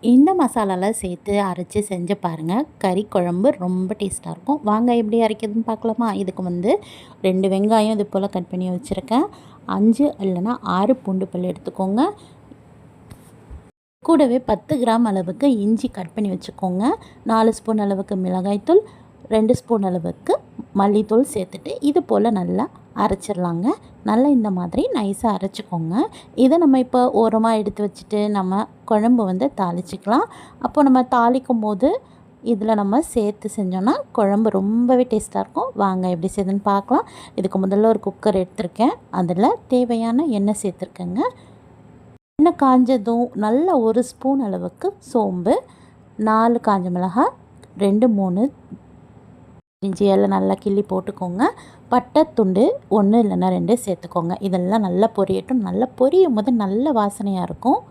இந்த மசாலாலாம் சேர்த்து அரைச்சி செஞ்சு பாருங்கள். கறி குழம்பு ரொம்ப டேஸ்ட்டாக இருக்கும். வாங்க எப்படி அரைக்கிறதுன்னு பார்க்கலாமா? இதுக்கு 2 வெங்காயம் இது போல் கட் பண்ணி வச்சுருக்கேன். 5 இல்லைன்னா 6 பூண்டு பல் எடுத்துக்கோங்க. கூடவே 10 கிராம் அளவுக்கு இஞ்சி கட் பண்ணி வச்சுக்கோங்க. 4 ஸ்பூன் அளவுக்கு மிளகாய்த்தூள், 2 ஸ்பூன் அளவுக்கு மல்லித்தூள் சேர்த்துட்டு இது போல் நல்லா அரைச்சிடலாங்க. நல்லா இந்த மாதிரி நைஸாக அரைச்சிக்கோங்க. இதை நம்ம இப்போ ஓரமாக எடுத்து வச்சுட்டு நம்ம குழம்பு தாளிச்சிக்கலாம். அப்போது நம்ம தாளிக்கும் போது இதில் நம்ம சேர்த்து செஞ்சோன்னா குழம்பு ரொம்பவே டேஸ்ட்டாக இருக்கும். வாங்க எப்படி செய்யுதுன்னு பார்க்கலாம். இதுக்கு முதல்ல ஒரு குக்கர் எடுத்திருக்கேன். அதில் தேவையான எண்ணெய் சேர்த்துருக்கேங்க. எண்ணெய் காஞ்சதும் நல்ல 1 ஸ்பூன் அளவுக்கு சோம்பு, 4 காஞ்ச மிளகாய், 2 3 இஞ்சி எல்லாம் நல்லா கிள்ளி போட்டுக்கோங்க. பட்டை துண்டு 1 இல்லைன்னா 2 சேர்த்துக்கோங்க. இதெல்லாம் நல்லா பொரியட்டும். நல்லா பொரியும் போது நல்ல வாசனையாக இருக்கும்.